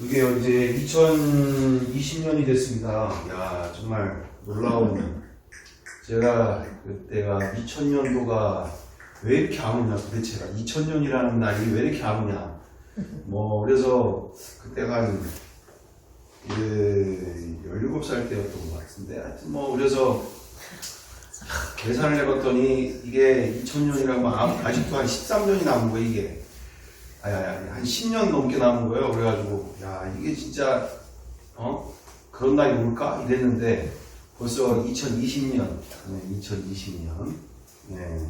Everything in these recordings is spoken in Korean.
이게 이제 2020년이 됐습니다. 야, 정말 놀라운. 제가 그때가 2000년도가 왜 이렇게 안 오냐, 도대체가. 2000년이라는 날이 왜 이렇게 안 오냐. 그래서 그때가 한 17살 때였던 것 같은데. 하여튼 그래서 계산을 해봤더니 이게 2000년이라고 아직도 한 13년이 남은 거예요, 이게. 한 10년 넘게 남은 거예요. 그래가지고, 야, 이게 진짜, 그런 날이 올까? 이랬는데, 벌써 2020년. 네, 2020년. 네.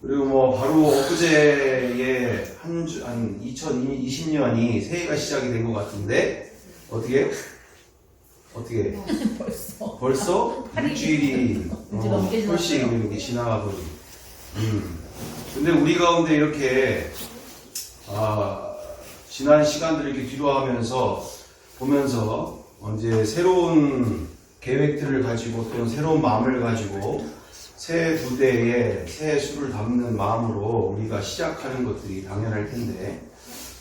그리고 바로 엊그제에 한 2020년이 새해가 시작이 된 것 같은데, 어떻게? 벌써 일주일이 훨씬 이렇게 지나가버리. 근데 우리 가운데 이렇게 지난 시간들을 이렇게 뒤로하면서 보면서 이제 새로운 계획들을 가지고 또는 새로운 마음을 가지고 새 부대에 새 수를 담는 마음으로 우리가 시작하는 것들이 당연할 텐데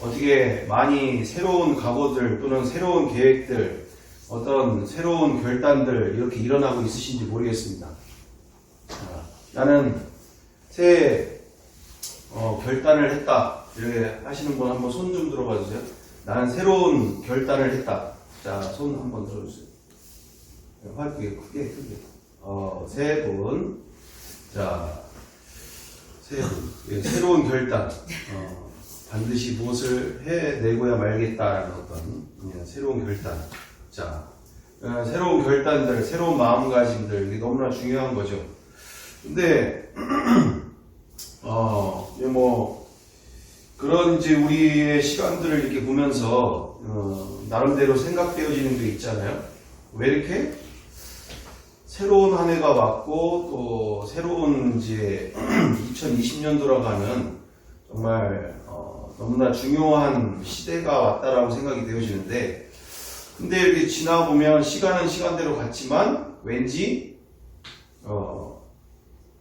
어떻게 많이 새로운 각오들 또는 새로운 계획들 어떤 새로운 결단들 이렇게 일어나고 있으신지 모르겠습니다. 나는 새 결단을 했다. 이렇게 하시는 분 한번 손 좀 들어봐 주세요. 나는 새로운 결단을 했다. 자, 손 한번 들어주세요. 크게. 세 분. 자, 세 분. 예, 새로운 결단. 반드시 무엇을 해내고야 말겠다라는 어떤 새로운 결단. 자, 새로운 결단들, 새로운 마음가짐들, 이게 너무나 중요한 거죠. 근데, 그런 이제 우리의 시간들을 이렇게 보면서, 나름대로 생각되어지는 게 있잖아요. 왜 이렇게? 새로운 한 해가 왔고, 또 새로운 이제 2020년도라고 하는 정말, 너무나 중요한 시대가 왔다라고 생각이 되어지는데, 근데 이렇게 지나보면 시간은 시간대로 갔지만, 왠지,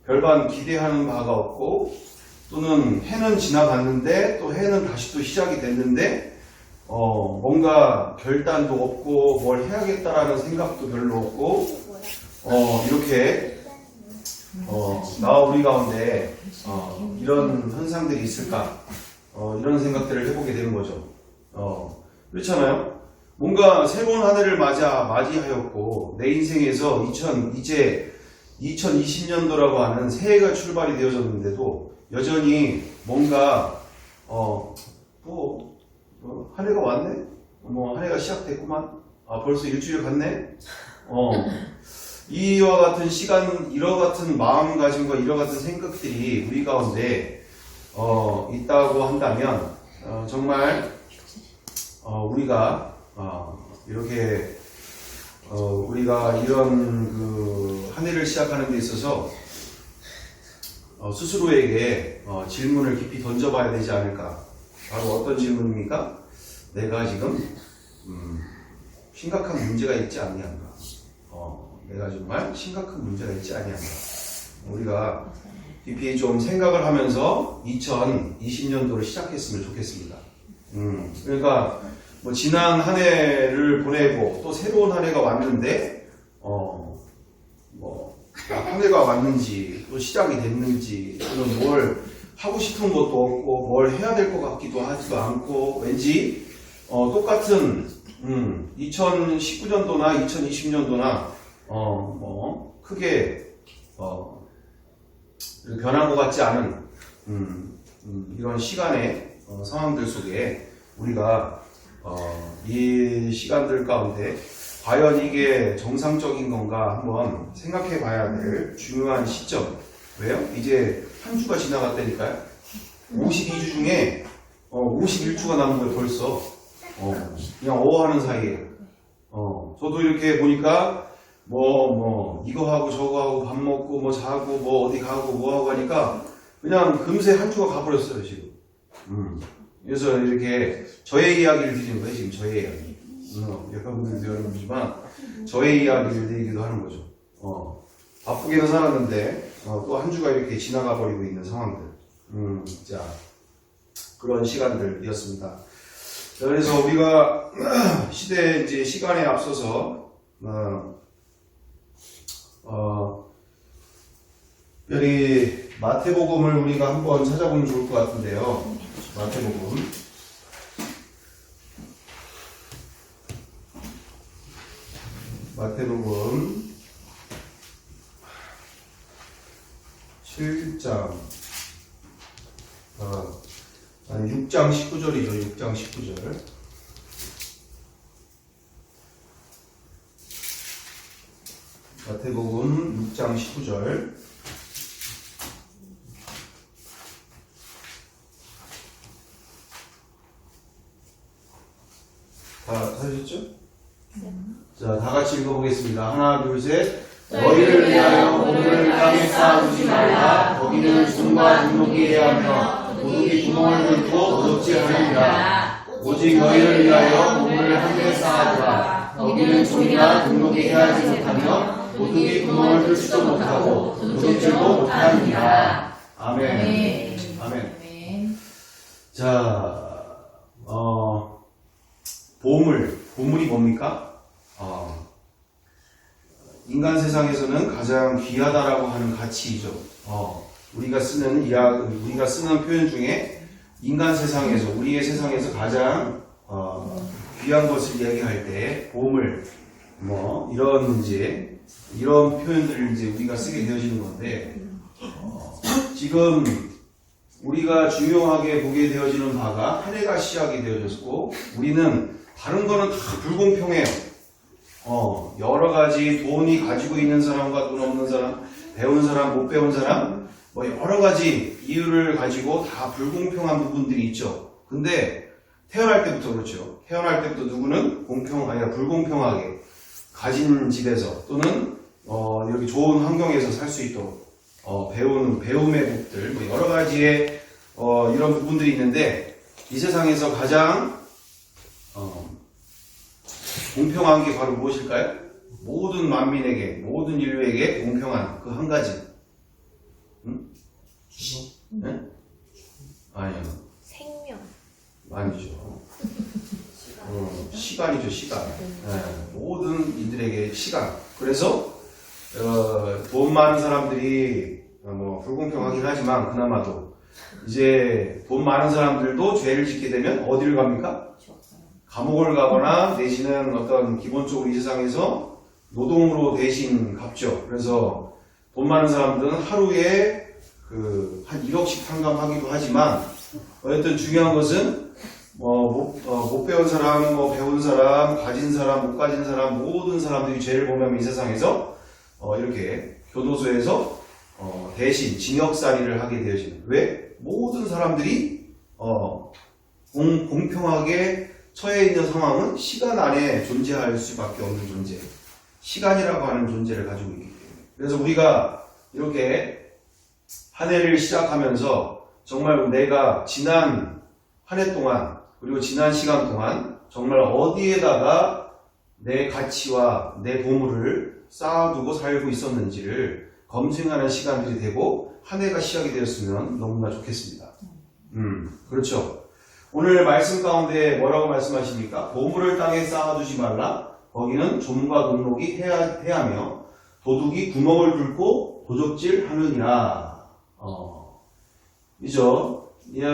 별반 기대하는 바가 없고, 또는 해는 지나갔는데 또 해는 다시 또 시작이 됐는데 뭔가 결단도 없고 뭘 해야겠다라는 생각도 별로 없고 이렇게 우리 가운데 이런 현상들이 있을까 이런 생각들을 해보게 되는 거죠. 그렇잖아요. 뭔가 새로운 한 해를 맞이하였고 내 인생에서 이제 2020년도라고 하는 새해가 출발이 되어졌는데도 여전히 뭔가 한 해가 왔네? 한 해가 시작됐구만. 벌써 일주일 갔네? 이와 같은 시간, 이와 같은 마음가짐과 이와 같은 생각들이 우리 가운데 있다고 한다면 정말 우리가 이렇게 우리가 이런 한 해를 시작하는 데 있어서 스스로에게 질문을 깊이 던져봐야 되지 않을까. 바로 어떤 질문입니까? 내가 지금 심각한 문제가 있지 않냐인가. 내가 정말 심각한 문제가 있지 않냐인가. 우리가 깊이 좀 생각을 하면서 2020년도를 시작했으면 좋겠습니다. 그러니까 지난 한 해를 보내고 또 새로운 한 해가 왔는데 한 해가 왔는지 또 시작이 됐는지 또는 뭘 하고 싶은 것도 없고 뭘 해야 될 것 같기도 하지도 않고 왠지 똑같은 2019년도나 2020년도나 크게 변한 것 같지 않은 이런 시간의 상황들 속에 우리가 이 시간들 가운데 과연 이게 정상적인 건가 한번 생각해 봐야 될 중요한 시점. 왜요? 이제 한 주가 지나갔다니까요. 52주 중에 51주가 남은 거예요, 벌써. 그냥 어하는 사이에. 저도 이렇게 보니까 이거 하고 저거 하고 밥 먹고 자고 어디 가고 하고 하니까 그냥 금세 한 주가 가버렸어요, 지금. 그래서 이렇게 저의 이야기를 드리는 거예요, 지금 저의 이야기. 여러분들도 여러분이지만 저의 이야기를 드리기도 하는 거죠. 바쁘게는 살았는데 또 한 주가 이렇게 지나가 버리고 있는 상황들. 자, 그런 시간들이었습니다. 자, 그래서 우리가 시대 이제 시간에 앞서서 여기 마태복음을 우리가 한번 찾아보면 좋을 것 같은데요. 마태복음 7장 6장 19절이죠. 6장 19절. 마태복음 6장 19절. 다 찾으셨죠? 자, 다 같이 읽어보겠습니다. 하나, 둘, 셋. 너희를 위하여 우물을 땅에 쌓아두지 말라. 거기는 종과 등록이 해하며 도둑이 구멍을 뚫고 도둑질하느니라. 오직 너희를 위하여 우물을 하늘에 쌓아두라. 거기는 종이나 등록이 해하지 못하며 도둑이 구멍을 뚫지도 못하고 도둑질도 못하느니라. 아멘. 아멘. 자, 보물이 뭡니까? 인간 세상에서는 가장 귀하다라고 하는 가치이죠. 우리가 쓰는 표현 중에 인간 세상에서, 우리의 세상에서 가장 귀한 것을 이야기할 때 보물, 이런 표현들을 이제 우리가 쓰게 되어지는 건데, 지금 우리가 중요하게 보게 되어지는 바가 한 해가 시작이 되어졌고, 우리는 다른 거는 다 불공평해요. 여러 가지 돈이 가지고 있는 사람과 돈 없는 사람, 배운 사람, 못 배운 사람, 여러 가지 이유를 가지고 다 불공평한 부분들이 있죠. 근데 태어날 때부터 그렇죠. 태어날 때부터 누구는 불공평하게 가진 집에서 또는 이렇게 좋은 환경에서 살 수 있도록 배움의 복들, 여러 가지의 이런 부분들이 있는데, 이 세상에서 가장 공평한 게 바로 무엇일까요? 모든 만민에게, 모든 인류에게 공평한 그 한 가지. 네? 아니요. 생명. 아니죠. 시간이죠, 시간. 네, 모든 이들에게 시간. 그래서 돈 많은 사람들이 불공평하긴 하지만 그나마도 이제 돈 많은 사람들도 죄를 짓게 되면 어디를 갑니까? 감옥을 가거나 내지는 어떤 기본적으로 이 세상에서 노동으로 대신 갚죠. 그래서 돈 많은 사람들은 하루에 한 1억씩 탕감하기도 하지만, 어쨌든 중요한 것은 못 배운 사람, 배운 사람, 가진 사람, 못 가진 사람, 모든 사람들이 죄를 보면 이 세상에서 이렇게 교도소에서 대신 징역살이를 하게 되어지는. 왜? 모든 사람들이 공평하게 처해 있는 상황은 시간 안에 존재할 수밖에 없는 존재, 시간이라고 하는 존재를 가지고 있기 때문에. 그래서 우리가 이렇게 한 해를 시작하면서 정말 내가 지난 한 해 동안, 그리고 지난 시간 동안 정말 어디에다가 내 가치와 내 보물을 쌓아두고 살고 있었는지를 검증하는 시간들이 되고 한 해가 시작이 되었으면 너무나 좋겠습니다. 그렇죠. 오늘 말씀 가운데 뭐라고 말씀하십니까? 보물을 땅에 쌓아두지 말라. 거기는 좀과 등록이 해하며 도둑이 구멍을 뚫고 도적질 하느니라. 이죠. 예,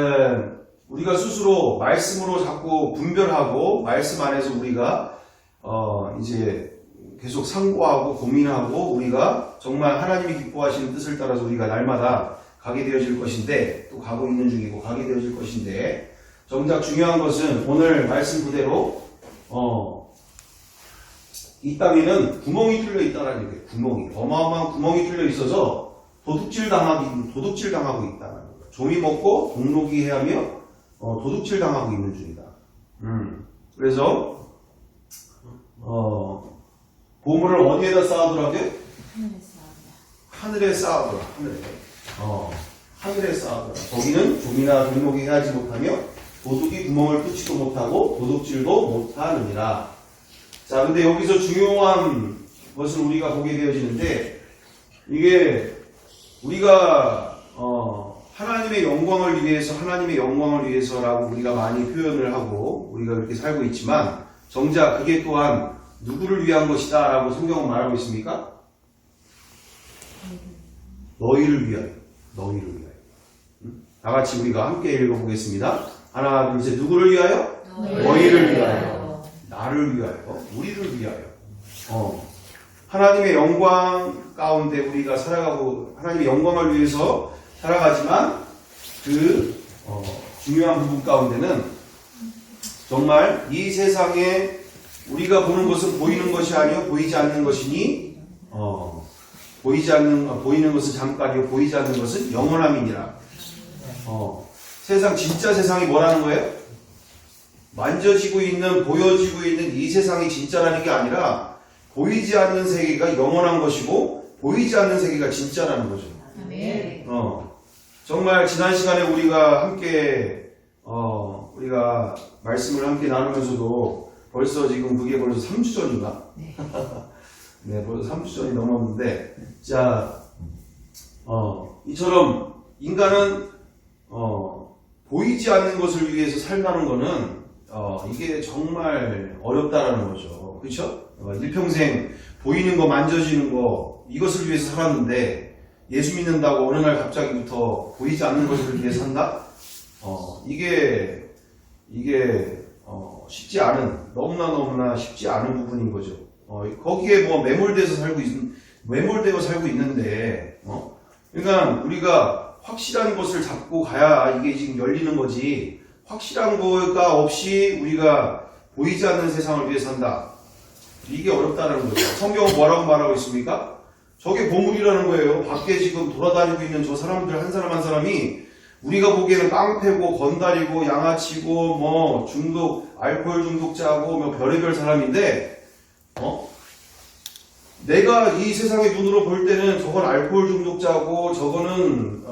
우리가 스스로 말씀으로 자꾸 분별하고 말씀 안에서 우리가 이제 계속 상고하고 고민하고 우리가 정말 하나님이 기뻐하시는 뜻을 따라서 우리가 날마다 가게 되어질 것인데, 또 가고 있는 중이고 가게 되어질 것인데, 정작 중요한 것은 오늘 말씀 그대로 이 땅에는 구멍이 뚫려 있다라는 얘기예요. 구멍이, 어마어마한 구멍이 뚫려 있어서 도둑질 당하고 있다는 거예요. 조미 먹고 동록이 해하며 도둑질 당하고 있는 중이다. 그래서 보물을 어디에다 쌓아두라고요? 하늘에 쌓아두라. 하늘에 쌓아두라. 거기는 조미나 동록이 해하지 못하며 도둑이 구멍을 뚫지도 못하고 도둑질도 못하느니라. 자, 근데 여기서 중요한 것을 우리가 보게 되어지는데, 이게 우리가 하나님의 영광을 위해서, 하나님의 영광을 위해서라고 우리가 많이 표현을 하고 우리가 그렇게 살고 있지만 정작 그게 또한 누구를 위한 것이다 라고 성경은 말하고 있습니까? 너희를 위하여. 너희를 위하여. 다 같이 우리가 함께 읽어보겠습니다. 하나, 둘, 셋. 누구를 위하여? 너희를 위하여. 나를 위하여. 우리를 위하여. 하나님의 영광 가운데 우리가 살아가고 하나님의 영광을 위해서 살아가지만 그 중요한 부분 가운데는 정말 이 세상에 우리가 보는 것은 보이는 것이 아니요 보이지 않는 것이니 보이는 것은 잠깐이요 보이지 않는 것은 영원함이니라. 진짜 세상이 뭐라는 거예요? 만져지고 있는 보여지고 있는 이 세상이 진짜라는 게 아니라 보이지 않는 세계가 영원한 것이고 보이지 않는 세계가 진짜라는 거죠. 아멘. 정말 지난 시간에 우리가 함께 우리가 말씀을 함께 나누면서도 벌써 지금 그게 벌써 3주 전인가? 네. 네, 벌써 3주 전이 넘었는데, 자, 이처럼 인간은 보이지 않는 것을 위해서 살다는 거는 이게 정말 어렵다라는 거죠. 그렇죠? 일평생 보이는 거, 만져지는 거 이것을 위해서 살았는데 예수 믿는다고 어느 날 갑자기부터 보이지 않는 것을 위해 산다? 이게 쉽지 않은, 너무나 쉽지 않은 부분인 거죠. 거기에 뭐 매몰되어 살고 있는데, 그러니까 우리가 확실한 것을 잡고 가야 이게 지금 열리는 거지, 확실한 거가 없이 우리가 보이지 않는 세상을 위해 산다. 이게 어렵다는 거죠. 성경은 뭐라고 말하고 있습니까? 저게 보물이라는 거예요. 밖에 지금 돌아다니고 있는 저 사람들 한 사람 한 사람이 우리가 보기에는 깡패고 건달이고 양아치고 뭐 알코올 중독자고 뭐 별의별 사람인데 내가 이 세상의 눈으로 볼 때는 저건 알코올 중독자고 저거는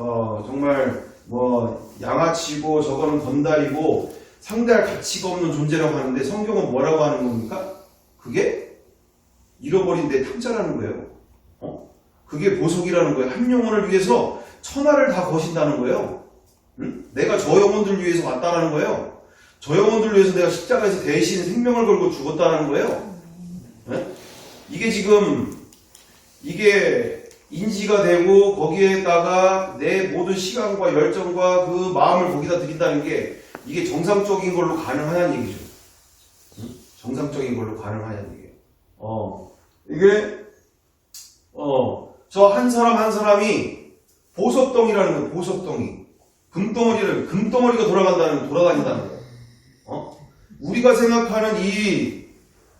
정말 뭐 양아치고 저거는 건달이고 상대할 가치가 없는 존재라고 하는데 성경은 뭐라고 하는 겁니까? 그게 잃어버린 내 탐자라는 거예요. 그게 보석이라는 거예요. 한 영혼을 위해서 천하를 다 거신다는 거예요. 응? 내가 저 영혼들 위해서 왔다라는 거예요. 저 영혼들 위해서 내가 십자가에서 대신 생명을 걸고 죽었다는 거예요. 응? 이게 인지가 되고 거기에다가 내 모든 시간과 열정과 그 마음을 거기다 드린다는 게 이게 정상적인 걸로 가능하냐는 얘기죠. 응? 정상적인 걸로 가능하냐는 얘기예요. 이게 저 한 사람 한 사람이 보석덩이라는 거예요. 보석덩이. 금덩어리가 돌아다닌다는 거예요. 우리가 생각하는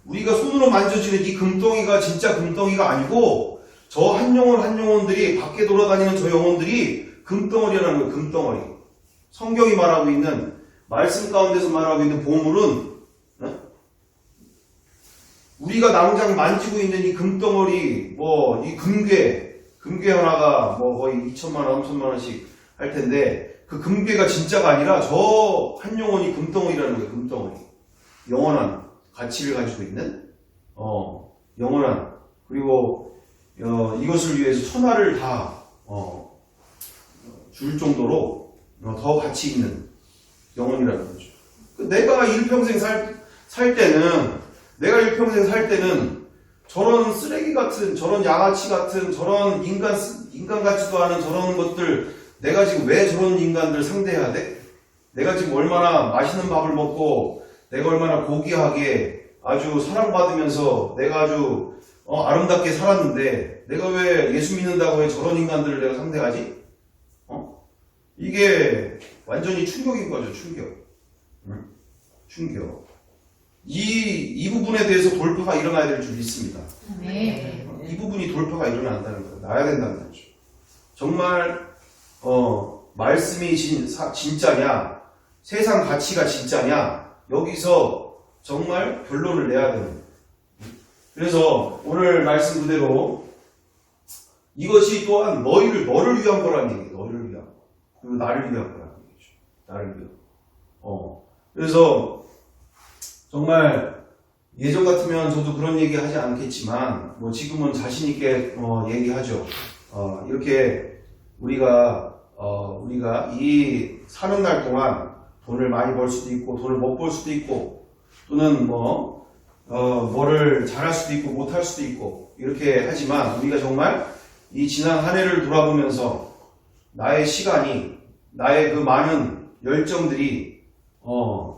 우리가 손으로 만져지는 이 금덩이가 진짜 금덩이가 아니고 저 한 영혼들이 밖에 돌아다니는 저 영혼들이 금덩어리라는 거예요. 금덩어리. 성경이 말하고 있는 말씀 가운데서 말하고 있는 보물은 우리가 당장 만지고 있는 이 금덩어리, 이 금괴 하나가 거의 2천만 원, 3천만 원씩 할 텐데, 그 금괴가 진짜가 아니라 저 한 영혼이 금덩어리라는 거예요, 금덩어리. 영원한 가치를 가지고 있는, 영원한, 그리고, 이것을 위해서 천하를 다, 줄 정도로 더 가치 있는 영혼이라는 거죠. 내가 일평생 살 때는 저런 쓰레기 같은, 저런 양아치 같은, 저런 인간 같지도 않은 저런 것들, 내가 지금 왜 저런 인간들 상대해야 돼? 내가 지금 얼마나 맛있는 밥을 먹고, 내가 얼마나 고귀하게 아주 사랑받으면서 내가 아주 아름답게 살았는데, 내가 왜 예수 믿는다고 왜 저런 인간들을 내가 상대하지? 이게 완전히 충격인 거죠, 충격. 충격. 이 부분에 대해서 돌파가 일어나야 될 줄 믿습니다. 네. 이 부분이 돌파가 일어난다는 거예요. 나야 된다는 거죠. 정말 말씀이 진짜냐, 세상 가치가 진짜냐, 여기서 정말 결론을 내야 되는 거예요. 그래서 오늘 말씀 그대로 이것이 또한 너를 위한 거라는 얘기예요. 너를 위한 거. 그리고 나를 위한 거라는 얘기죠. 나를 위한 거. 그래서 정말 예전 같으면 저도 그런 얘기 하지 않겠지만 지금은 자신 있게 얘기하죠. 이렇게 우리가 우리가 이 사는 날 동안 돈을 많이 벌 수도 있고 돈을 못 벌 수도 있고 또는 뭐를 잘할 수도 있고 못할 수도 있고 이렇게 하지만 우리가 정말 이 지난 한 해를 돌아보면서 나의 시간이 나의 그 많은 열정들이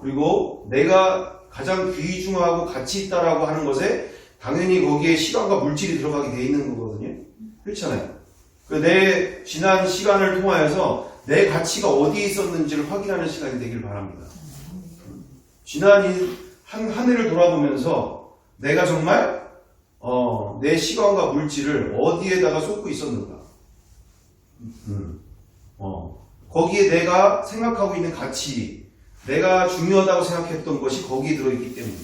그리고 내가 가장 귀중하고 가치 있다라고 하는 것에 당연히 거기에 시간과 물질이 들어가게 돼 있는 거거든요. 그렇잖아요. 내 지난 시간을 통하여서 내 가치가 어디에 있었는지를 확인하는 시간이 되길 바랍니다. 지난 한 해를 돌아보면서 내가 정말 내 시간과 물질을 어디에다가 쏟고 있었는가. 거기에 내가 생각하고 있는 가치, 내가 중요하다고 생각했던 것이 거기에 들어있기 때문에.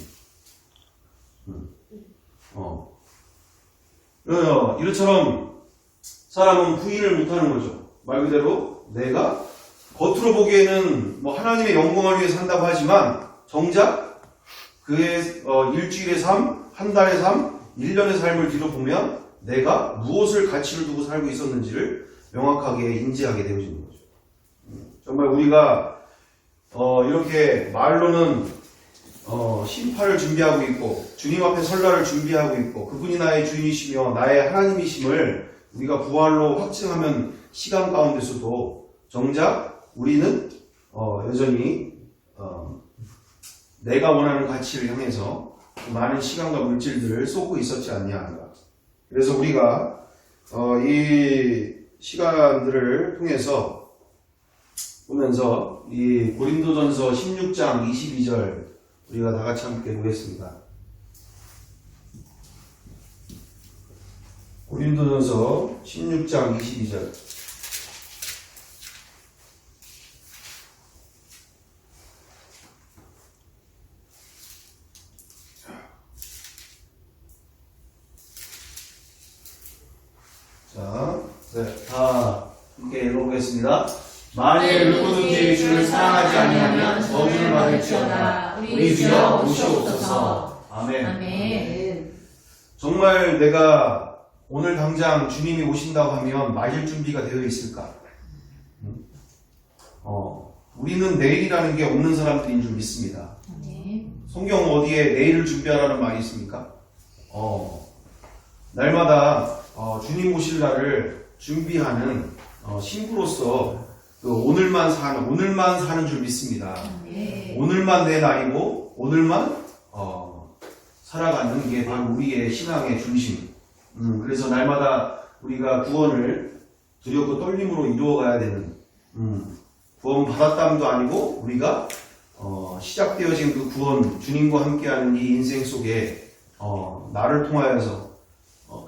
이처럼 사람은 부인을 못하는 거죠. 말 그대로 내가 겉으로 보기에는 하나님의 영광을 위해 산다고 하지만 정작 그의 일주일의 삶, 한 달의 삶, 1년의 삶을 뒤로 보면 내가 무엇을 가치를 두고 살고 있었는지를 명확하게 인지하게 되어지는 거죠. 정말 우리가 이렇게 말로는 심판을 준비하고 있고 주님 앞에 설날을 준비하고 있고 그분이 나의 주인이시며 나의 하나님이심을 우리가 부활로 확증하면 시간 가운데서도 정작 우리는 여전히 내가 원하는 가치를 향해서 많은 시간과 물질들을 쏟고 있었지 않냐는가. 그래서 우리가 이 시간들을 통해서 보면서 이 고린도전서 16장 22절 우리가 다 같이 함께 보겠습니다. 고린도전서 16장 22절. 자, 다 함께 읽어보겠습니다. 만일 누구든지 주를 사랑하지 아니하면 저주를 받을지어다. 우리 주여 오시옵소서. 아멘. 아멘. 정말 내가 오늘 당장 주님이 오신다고 하면 맞을 준비가 되어 있을까? 우리는 내일이라는 게 없는 사람들인 줄 믿습니다. 성경 어디에 내일을 준비하라는 말이 있습니까? 날마다 주님 오실 날을 준비하는 신부로서 오늘만 사는 줄 믿습니다. 오늘만 내 날이고 오늘만 살아가는 게 바로 우리의 신앙의 중심. 그래서 날마다 우리가 구원을 두렵고 떨림으로 이루어가야 되는 구원 받았다함도 아니고 우리가 시작되어진 그 구원 주님과 함께하는 이 인생 속에 나를 통하여서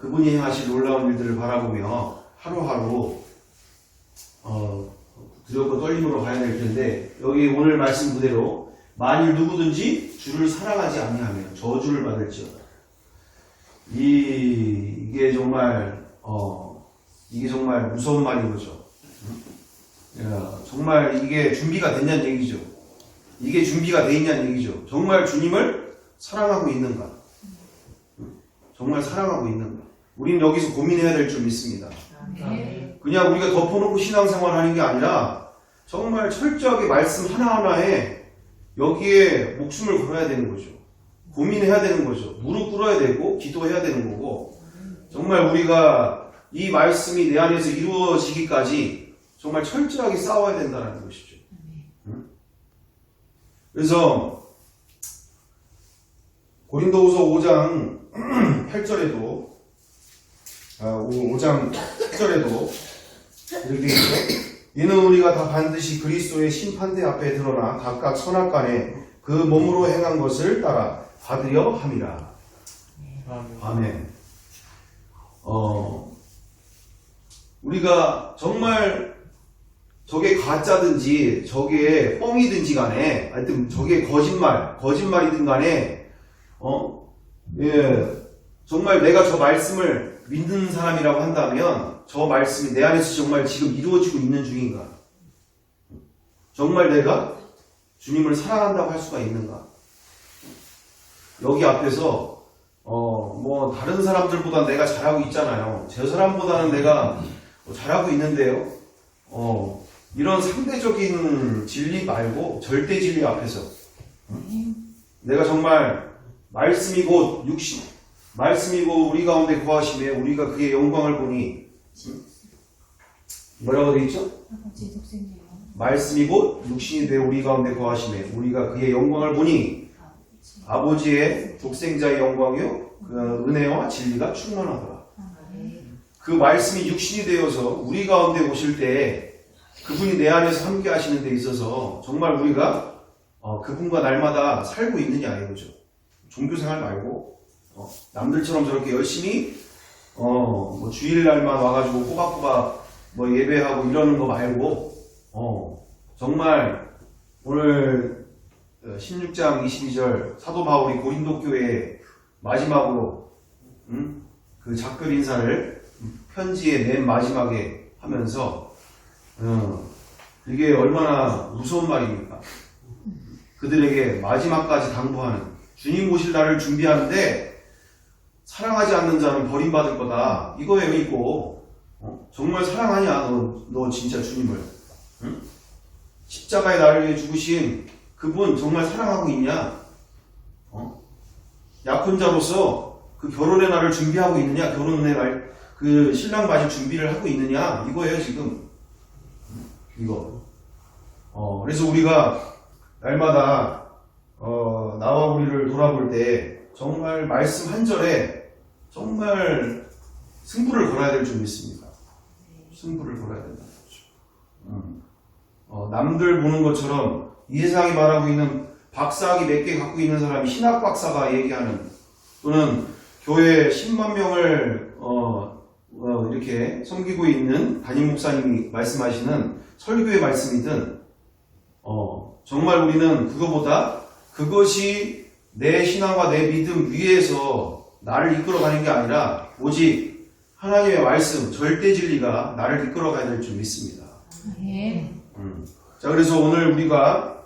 그분이 행하실 놀라운 일들을 바라보며 하루하루 두렵고 떨림으로 가야 될 텐데 여기 오늘 말씀 그대로 만일 누구든지 주를 사랑하지 아니하면 저주를 받을지어다. 이게 정말 무서운 말인 거죠. 정말 이게 준비가 됐냐는 얘기죠. 이게 준비가 돼 있냐는 얘기죠. 정말 주님을 사랑하고 있는가? 정말 사랑하고 있는가? 우리는 여기서 고민해야 될 줄 믿습니다. 그냥 우리가 덮어놓고 신앙생활 하는 게 아니라 정말 철저하게 말씀 하나하나에 여기에 목숨을 걸어야 되는 거죠. 고민해야 되는 거죠. 무릎 꿇어야 되고 기도해야 되는 거고 정말 우리가 이 말씀이 내 안에서 이루어지기까지 정말 철저하게 싸워야 된다는 것이죠. 그래서 고린도후서 5장 8절에도 5장 10절에도 이렇게 있죠. 이는 우리가 다 반드시 그리스도의 심판대 앞에 드러나 각각 선악간에 그 몸으로 행한 것을 따라 받으려 함이라. 아멘. 우리가 정말 저게 가짜든지 저게 뻥이든지 간에 하여튼 저게 거짓말이든 간에 정말 내가 저 말씀을 믿는 사람이라고 한다면 저 말씀이 내 안에서 정말 지금 이루어지고 있는 중인가? 정말 내가 주님을 사랑한다고 할 수가 있는가? 여기 앞에서 다른 사람들보다 내가 잘하고 있잖아요. 저 사람보다는 내가 잘하고 있는데요. 이런 상대적인 진리 말고 절대 진리 앞에서 내가 정말 말씀이 곧 육신, 말씀이고 우리 가운데 거하심에 우리가 그의 영광을 보니 뭐라고 되어 있죠? 말씀이 곧 육신이 되어 우리 가운데 거하심에 우리가 그의 영광을 보니 아버지의 독생자의 영광이요 그 은혜와 진리가 충만하더라. 그 말씀이 육신이 되어서 우리 가운데 오실 때 그분이 내 안에서 함께 하시는 데 있어서 정말 우리가 그분과 날마다 살고 있느냐 이거죠. 종교생활 말고 남들처럼 저렇게 열심히 뭐 주일날만 와가지고 꼬박꼬박 뭐 예배하고 이러는 거 말고 정말 오늘 16장 22절 사도 바울이 고린도 교회에 마지막으로 그 작별 인사를 편지의 맨 마지막에 하면서 이게 얼마나 무서운 말입니까? 그들에게 마지막까지 당부하는 주님 오실 날을 준비하는데 사랑하지 않는 자는 버림받을 거다. 이거예요, 이거. 정말 사랑하냐, 너 진짜 주님을? 응? 십자가의 나를 위해 죽으신 그분 정말 사랑하고 있냐? 약혼자로서 그 결혼의 날을 준비하고 있느냐? 결혼의 날, 그 신랑 맞을 준비를 하고 있느냐? 이거예요, 지금. 이거. 그래서 우리가 날마다, 나와 우리를 돌아볼 때 정말 말씀 한 절에 정말 승부를 걸어야 될 줄 믿습니다. 승부를 걸어야 된다는 거죠. 남들 보는 것처럼 이 세상이 말하고 있는 박사학위 몇 개 갖고 있는 사람이 신학 박사가 얘기하는 또는 교회 10만 명을 이렇게 섬기고 있는 담임 목사님이 말씀하시는 설교의 말씀이든 정말 우리는 그거보다 그것이 내 신앙과 내 믿음 위에서 나를 이끌어가는 게 아니라 오직 하나님의 말씀, 절대 진리가 나를 이끌어가야 될 줄 믿습니다. 자, 그래서 오늘 우리가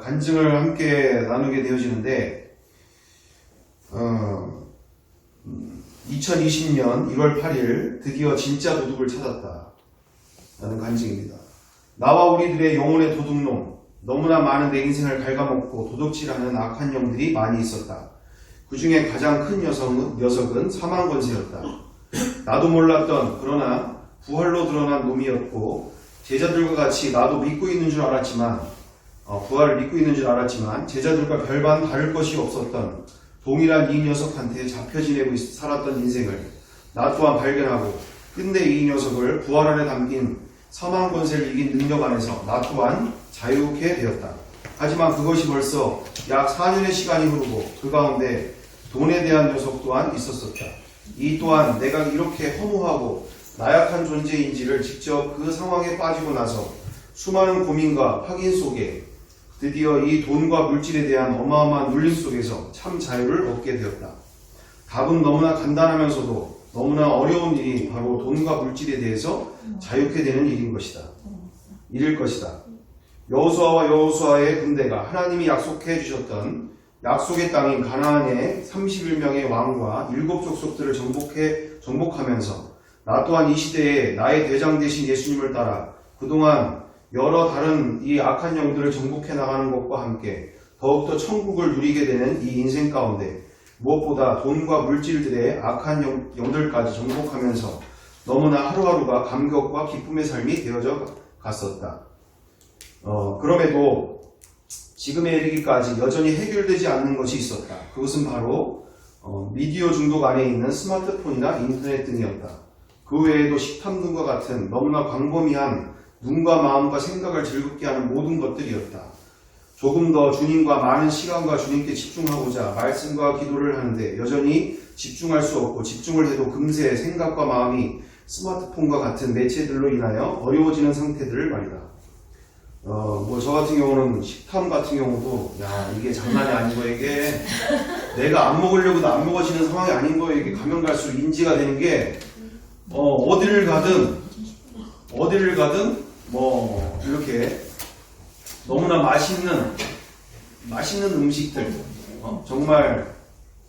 간증을 함께 나누게 되어지는데 2020년 1월 8일 드디어 진짜 도둑을 찾았다 라는 간증입니다. 나와 우리들의 영혼의 도둑놈, 너무나 많은 내 인생을 갉아먹고 도둑질하는 악한 영들이 많이 있었다. 그 중에 가장 큰 녀석은 사망권세였다. 나도 몰랐던 그러나 부활로 드러난 놈이었고 제자들과 같이 나도 믿고 있는 줄 알았지만 부활을 믿고 있는 줄 알았지만 제자들과 별반 다를 것이 없었던 동일한 이 녀석한테 잡혀 지내고 살았던 인생을 나 또한 발견하고 끝내 이 녀석을 부활 안에 담긴 사망 권세를 이긴 능력 안에서 나 또한 자유케 되었다. 하지만 그것이 벌써 약 4년의 시간이 흐르고 그 가운데 돈에 대한 녀석 또한 있었었다. 이 또한 내가 이렇게 허무하고 나약한 존재인지를 직접 그 상황에 빠지고 나서 수많은 고민과 확인 속에 드디어 이 돈과 물질에 대한 어마어마한 눌림 속에서 참 자유를 얻게 되었다. 답은 너무나 간단하면서도 너무나 어려운 일이 바로 돈과 물질에 대해서 자유케 되는 일일 것이다. 여호수아와 여호수아의 군대가 하나님이 약속해 주셨던 약속의 땅인 가나안의 31명의 왕과 7 족속들을 정복하면서 나 또한 이 시대에 나의 대장 되신 예수님을 따라 그동안 여러 다른 이 악한 영들을 정복해 나가는 것과 함께 더욱더 천국을 누리게 되는 이 인생 가운데 무엇보다 돈과 물질들의 악한 영들까지 정복하면서 너무나 하루하루가 감격과 기쁨의 삶이 되어져 갔었다. 그럼에도 지금에 이르기까지 여전히 해결되지 않는 것이 있었다. 그것은 바로 미디어 중독 안에 있는 스마트폰이나 인터넷 등이었다. 그 외에도 식탐 등과 같은 너무나 광범위한 눈과 마음과 생각을 즐겁게 하는 모든 것들이었다. 조금 더 주님과 많은 시간과 주님께 집중하고자 말씀과 기도를 하는데 여전히 집중할 수 없고 집중을 해도 금세 생각과 마음이 스마트폰과 같은 매체들로 인하여 어려워지는 상태들을 말이다. 저 같은 경우는 식탐 같은 경우도 이게 장난이 아닌 거예요. 이게 내가 안 먹으려고도 안 먹어지는 상황이 아닌 거예요. 이게 가면 갈수록 인지가 되는 게 어디를 가든 뭐 이렇게 너무나 맛있는 음식들 정말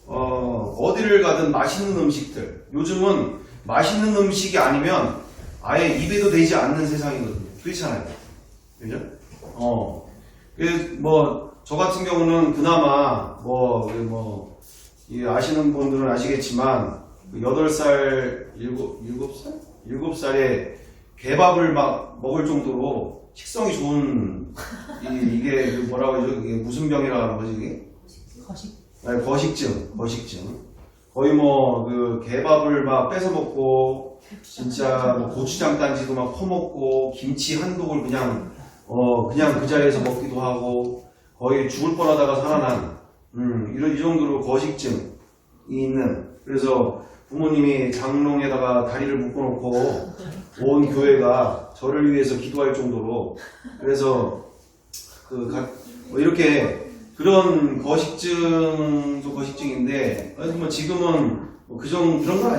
어디를 가든 맛있는 음식들 요즘은 맛있는 음식이 아니면 아예 입에도 되지 않는 세상이거든요. 그렇잖아요. 그죠? 저 같은 경우는 그나마 이 아시는 분들은 아시겠지만 8살, 7살에 개밥을 막 먹을 정도로 식성이 좋은 이게 뭐라고 하죠? 이게 무슨 병이라고 하는 거지 이게? 아니, 거식증. 거의 개밥을 막 뺏어 먹고 진짜 고추장 단지도 막 퍼먹고 김치 한 독을 그냥 그 자리에서 먹기도 하고 거의 죽을 뻔하다가 살아난 이 정도로 거식증이 있는. 그래서 부모님이 장롱에다가 다리를 묶어놓고 온 교회가 저를 위해서 기도할 정도로. 그래서 이렇게 그런 거식증도 거식증인데, 지금은 그런 건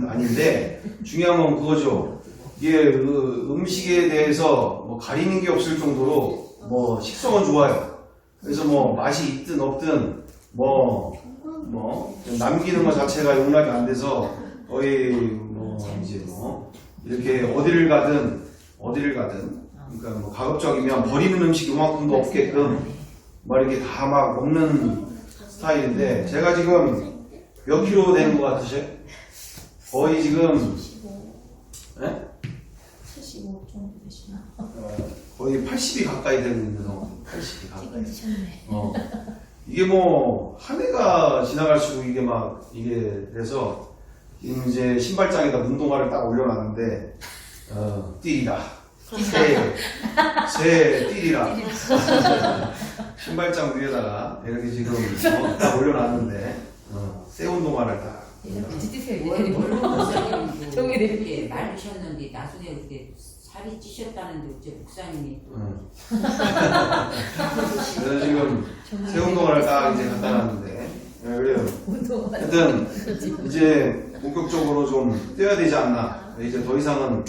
아닌데, 중요한 건 그거죠. 이게 음식에 대해서 가리는 게 없을 정도로 식성은 좋아요. 그래서 맛이 있든 없든 남기는 것 자체가 용납이 안 돼서 거의 이렇게 어디를 가든 그러니까 가급적이면 버리는 음식 요만큼도 없게끔 이렇게 다 막 먹는 스타일인데, 제가 지금 몇 킬로 되는 것 같으세요? 거의 지금 75 정도 되시나? 거의 80이 가까이 되고 있는 상황. 80이 가까이. 이게 한 해가 지나갈수록 이게 돼서 지금 이제 신발장에다 운동화를 딱 올려놨는데 띠리라. 새 띠리라. 신발장 위에다가 이렇게 지금 딱 올려놨는데 새 운동화를 딱. 저기 이렇게 말르셨는데 나중에 이렇게 살이 찌셨다는데 어째 목사님이 또 그래서 지금 새 운동화를 딱 이제 갖다 놨는데, 그래요. 하여튼 이제 본격적으로 좀 뛰어야 되지 않나. 이제 더 이상은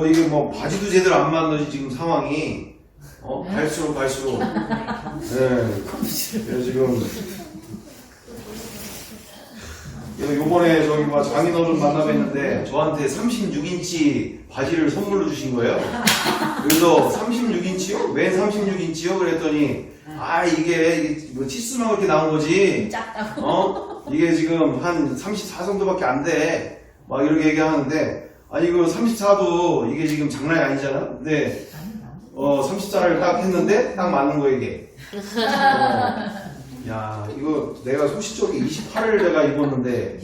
이게 바지도 제대로 안 맞는 지금 상황이 갈수록 네. 그래서 지금 요번에 장인어른 만나뵀는데 저한테 36인치 바지를 선물로 주신 거예요. 그래서 36인치요? 왜 36인치요? 그랬더니 이게 치수만 그렇게 나온 거지. 작다고. 이게 지금 한 34 정도밖에 안 돼. 이렇게 얘기하는데, 이거 34도 이게 지금 장난이 아니잖아. 근데 34를 딱 했는데 딱 맞는 거 이게. 야, 이거 내가 소시적에 28을 내가 입었는데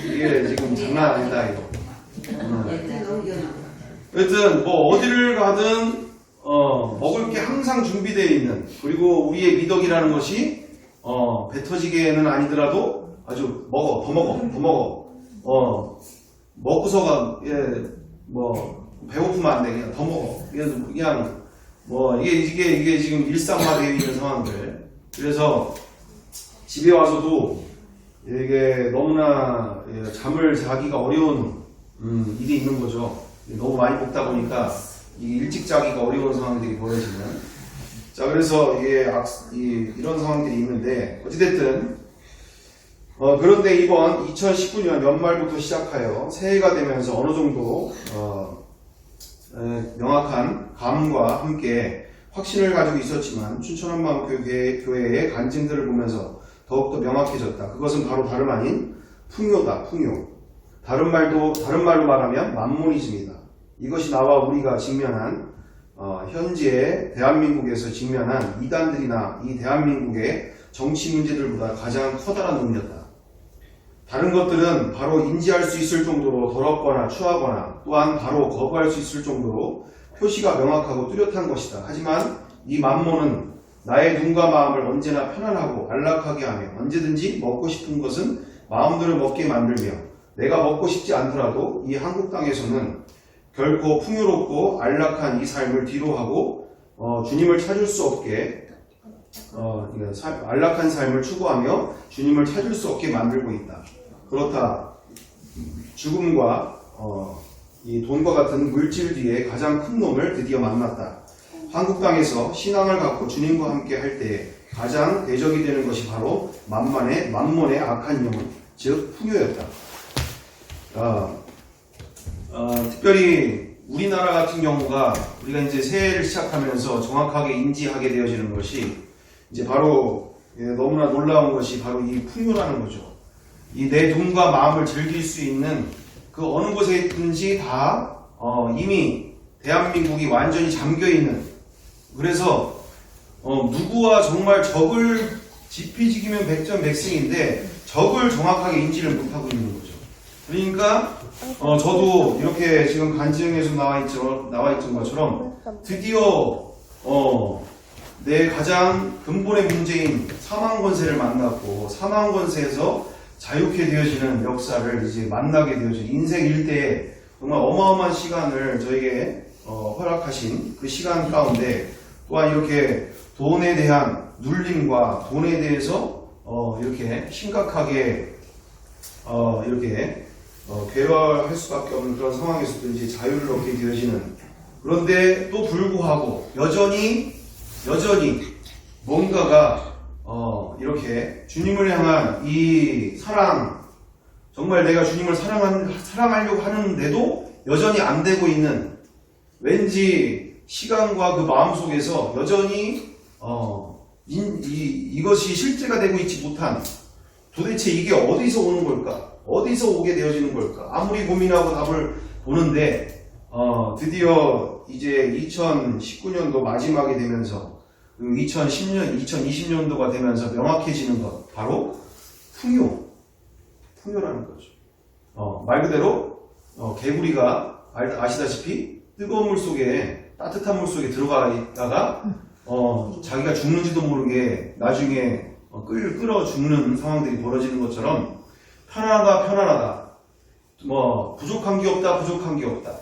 이게 지금 장난 아니다 이거. 여튼 어디를 가든 먹을 게 항상 준비되어 있는, 그리고 우리의 미덕이라는 것이 배 터지게는 아니더라도 아주 더 먹어 먹고서가 배고프면 안 돼. 그냥 더 먹어. 그냥 이게 지금 일상화되어 있는 상황들. 그래서 집에 와서도 이게 너무나 잠을 자기가 어려운 일이 있는 거죠. 너무 많이 먹다 보니까 일찍 자기가 어려운 상황들이 벌어지는. 자, 그래서 이런 상황들이 있는데, 어찌됐든 그런데 이번 2019년 연말부터 시작하여 새해가 되면서 어느 정도 명확한 감과 함께 확신을 가지고 있었지만 춘천한마음교회의 간증들을 보면서 더욱더 명확해졌다. 그것은 바로 다름 아닌 풍요다. 풍요. 다른 말로 말하면 만모니즘이다. 이것이 나와 우리가 직면한 현재 대한민국에서 직면한 이단들이나 이 대한민국의 정치 문제들보다 가장 커다란 의미였다. 다른 것들은 바로 인지할 수 있을 정도로 더럽거나 추하거나 또한 바로 거부할 수 있을 정도로 표시가 명확하고 뚜렷한 것이다. 하지만 이 만모는 나의 눈과 마음을 언제나 편안하고 안락하게 하며 언제든지 먹고 싶은 것은 마음대로 먹게 만들며 내가 먹고 싶지 않더라도 이 한국 땅에서는 결코 풍요롭고 안락한 이 삶을 뒤로하고 주님을 찾을 수 없게 안락한 삶을 추구하며 주님을 찾을 수 없게 만들고 있다. 그렇다. 죽음과 이 돈과 같은 물질 뒤에 가장 큰 놈을 드디어 만났다. 한국 땅에서 신앙을 갖고 주님과 함께 할 때에 가장 대적이 되는 것이 바로 만몬의 악한 영혼, 즉 풍요였다. 특별히 우리나라 같은 경우가 우리가 이제 새해를 시작하면서 정확하게 인지하게 되어지는 것이 이제 바로 너무나 놀라운 것이 바로 이 풍요라는 거죠. 이 내 눈과 마음을 즐길 수 있는 그 어느 곳에 있든지 다 이미 대한민국이 완전히 잠겨 있는, 그래서 누구와 정말 적을 지피지기면 백전백승인데 적을 정확하게 인지를 못하고 있는 거죠. 그러니까 저도 이렇게 지금 간증에서 나와 있던 것처럼 드디어 내 가장 근본의 문제인 사망 권세를 만났고 사망 권세에서 자유케 되어지는 역사를 이제 만나게 되어진 인생 일대에 정말 어마어마한 시간을 저에게 허락하신 그 시간 가운데 또한 이렇게 돈에 대한 눌림과 돈에 대해서 이렇게 심각하게 이렇게 괴로워할 수밖에 없는 그런 상황에서도 이제 자유를 얻게 되어지는, 그런데 또 불구하고 여전히 뭔가가 이렇게 주님을 향한 이 사랑, 정말 내가 주님을 사랑하려고 하는데도 여전히 안 되고 있는, 왠지 시간과 그 마음 속에서 여전히 이것이 실제가 되고 있지 못한, 도대체 이게 어디서 오는 걸까? 어디서 오게 되어지는 걸까? 아무리 고민하고 답을 보는데 드디어 이제 2019년도 마지막이 되면서 2020년도가 되면서 명확해지는 것, 바로 풍요라는 거죠. 말 그대로 개구리가 아시다시피 뜨거운 물 속에, 따뜻한 물 속에 들어가 있다가 자기가 죽는지도 모르게 나중에 끌어 죽는 상황들이 벌어지는 것처럼 편안하다 부족한 게 없다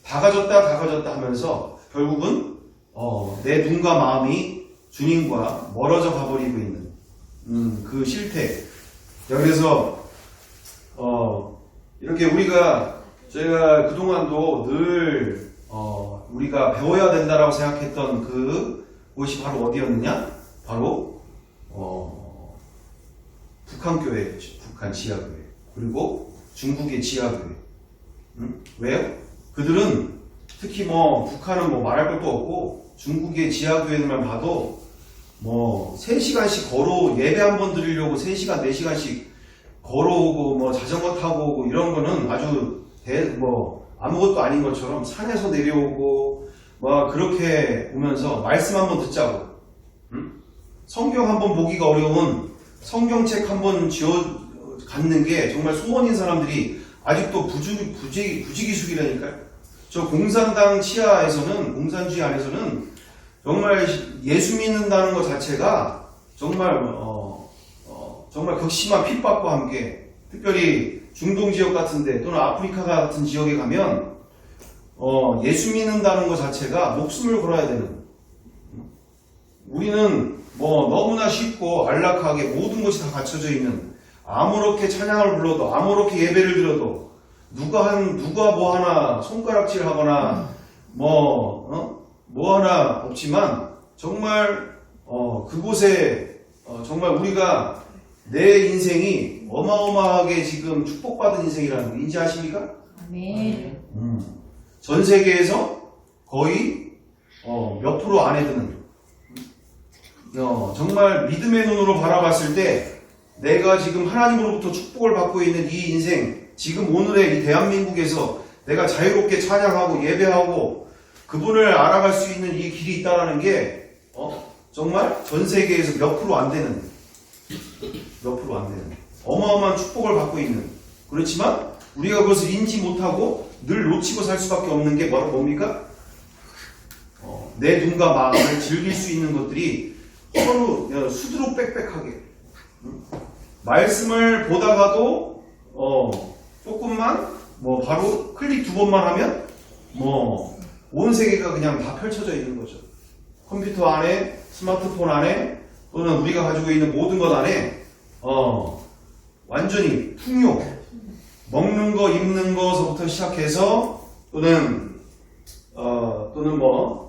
다 가졌다 하면서 결국은 내 눈과 마음이 주님과 멀어져 가버리고 있는 그 실태. 그래서 이렇게 저희가 그동안도 늘 우리가 배워야 된다라고 생각했던 그 곳이 바로 어디였느냐? 바로 북한 교회였죠. 북한 지하교회. 그리고 중국의 지하교회. 왜요? 그들은 특히 북한은 말할 것도 없고 중국의 지하교회만 봐도 3시간씩 예배 한 번 드리려고 3시간, 4시간씩 걸어오고 자전거 타고 오고 이런 거는 아주 아무것도 아닌 것처럼 산에서 내려오고 그렇게 오면서 말씀 한 번 듣자고, 성경 한 번 보기가 어려운 성경책 한 번 갖는 게 정말 소원인 사람들이 아직도 부지기수기라니까요. 저 공산당 치하에서는, 공산주의 안에서는 정말 예수 믿는다는 것 자체가 정말 정말 극심한 핍박과 함께, 특별히 중동 지역 같은데 또는 아프리카 같은 지역에 가면 예수 믿는다는 것 자체가 목숨을 걸어야 되는, 우리는 너무나 쉽고 안락하게 모든 것이 다 갖춰져 있는, 아무렇게 찬양을 불러도 아무렇게 예배를 드려도 누가 하나 손가락질 하거나 하나 없지만 정말 그곳에 정말 우리가 내 인생이 어마어마하게 지금 축복받은 인생이라는 거 인지하십니까? 네. 전 세계에서 거의 몇 프로 안에 드는, 정말 믿음의 눈으로 바라봤을 때 내가 지금 하나님으로부터 축복을 받고 있는 이 인생, 지금 오늘의 이 대한민국에서 내가 자유롭게 찬양하고 예배하고 그분을 알아갈 수 있는 이 길이 있다는 게 정말 전 세계에서 몇 프로 안 되는 어마어마한 축복을 받고 있는, 그렇지만 우리가 그것을 인지 못하고 늘 놓치고 살 수밖에 없는 게 바로 뭡니까? 내 눈과 마음을 즐길 수 있는 것들이 서로 수두룩 빽빽하게, 말씀을 보다가도 조금만 바로 클릭 2번만 하면 온 세계가 그냥 다 펼쳐져 있는 거죠. 컴퓨터 안에, 스마트폰 안에, 또는 우리가 가지고 있는 모든 것 안에 완전히 풍요, 먹는 거, 입는 거서부터 시작해서 또는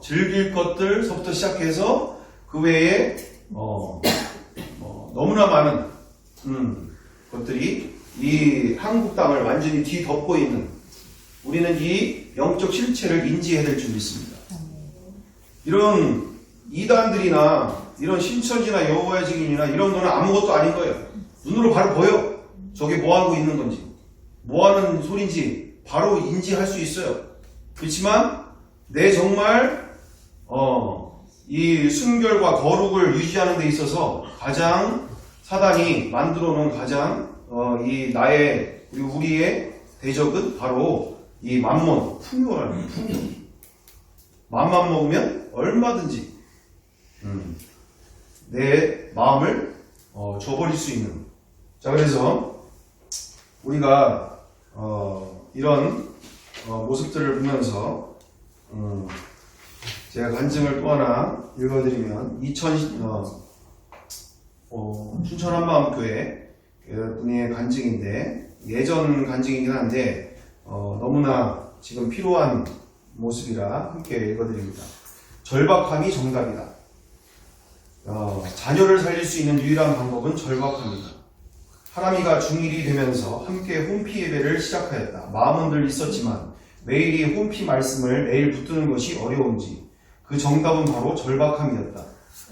즐길 것들서부터 시작해서 그 외에 너무나 많은 것들이 이 한국 땅을 완전히 뒤덮고 있는 우리는 이 영적 실체를 인지해야 될 줄 믿습니다. 이런 이단들이나 이런 신천지나 여호와의 증인이나 이런 거는 아무것도 아닌 거예요. 눈으로 바로 보여. 저게 뭐 하고 있는 건지, 뭐 하는 소린지 바로 인지할 수 있어요. 그렇지만 내 정말 이 순결과 거룩을 유지하는 데 있어서 가장 사단이 만들어 놓은 가장 이 나의 그리고 우리의 대적은 바로 이 만몬, 풍요라는 거예요. 풍요. 맘만 먹으면 얼마든지 내 마음을 줘버릴 수 있는. 자, 그래서 우리가 이런 모습들을 보면서 제가 간증을 또 하나 읽어드리면 춘천 한마음교회 분의 간증인데 예전 간증이긴 한데 너무나 지금 필요한 모습이라 함께 읽어드립니다. 절박함이 정답이다. 자녀를 살릴 수 있는 유일한 방법은 절박함이다. 하람이가 중1이 되면서 함께 홈피 예배를 시작하였다. 마음은 늘 있었지만 매일이 홈피 말씀을 매일 붙드는 것이 어려운지 그 정답은 바로 절박함이었다.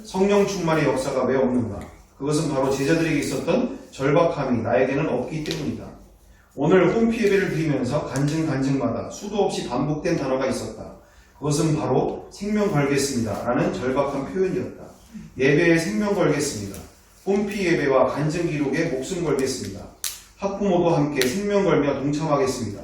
성령 충만의 역사가 왜 없는가? 그것은 바로 제자들에게 있었던 절박함이 나에게는 없기 때문이다. 오늘 홈피 예배를 드리면서 간증마다 수도 없이 반복된 단어가 있었다. 그것은 바로 생명 걸겠습니다 라는 절박한 표현이었다. 예배에 생명 걸겠습니다. 홈피 예배와 간증 기록에 목숨 걸겠습니다. 학부모도 함께 생명 걸며 동참하겠습니다.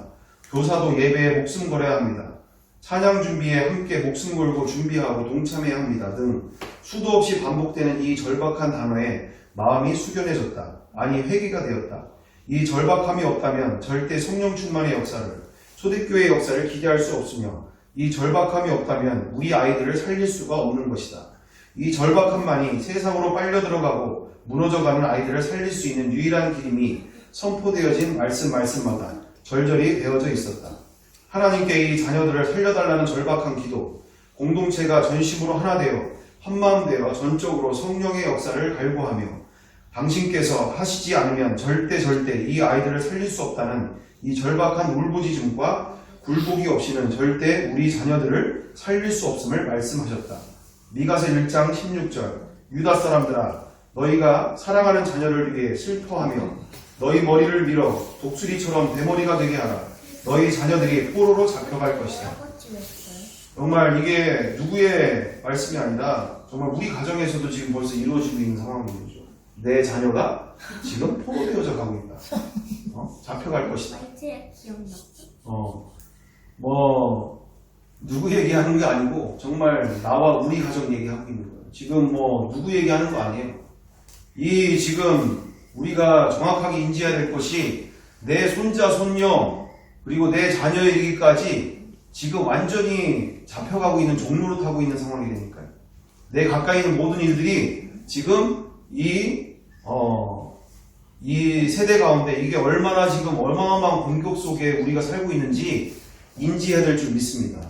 교사도 예배에 목숨 걸어야 합니다. 찬양 준비에 함께 목숨 걸고 준비하고 동참해야 합니다. 등 수도 없이 반복되는 이 절박한 단어에 마음이 숙연해졌다. 아니 회개가 되었다. 이 절박함이 없다면 절대 성령 충만의 역사를, 초대교회의 역사를 기대할 수 없으며 이 절박함이 없다면 우리 아이들을 살릴 수가 없는 것이다. 이 절박함만이 세상으로 빨려 들어가고 무너져가는 아이들을 살릴 수 있는 유일한 길임이 선포되어진 말씀마다 절절히 되어져 있었다. 하나님께 이 자녀들을 살려달라는 절박한 기도, 공동체가 전심으로 하나 되어 한마음 되어 전적으로 성령의 역사를 갈구하며 당신께서 하시지 않으면 절대 이 아이들을 살릴 수 없다는 이 절박한 울부짖음과 굴복이 없이는 절대 우리 자녀들을 살릴 수 없음을 말씀하셨다. 미가서 1장 16절 유다 사람들아 너희가 사랑하는 자녀를 위해 슬퍼하며 너희 머리를 밀어 독수리처럼 대머리가 되게 하라. 너희 자녀들이 포로로 잡혀갈 것이다. 정말 이게 누구의 말씀이 아니라 정말 우리 가정에서도 지금 벌써 이루어지고 있는 상황이죠. 내 자녀가 지금 포로되어져 가고 있다. 잡혀갈 것이다. 누구 얘기하는 게 아니고 정말 나와 우리 가정 얘기하고 있는 거예요. 지금 누구 얘기하는 거 아니에요. 이 지금 우리가 정확하게 인지해야 될 것이 내 손자, 손녀 그리고 내 자녀 얘기까지 지금 완전히 잡혀가고 있는 종로를 타고 있는 상황이 되니까요. 내 가까이 있는 모든 일들이 지금 이 세대 가운데 이게 얼마나 지금 어마어마한 공격 속에 우리가 살고 있는지 인지해야 될 줄 믿습니다.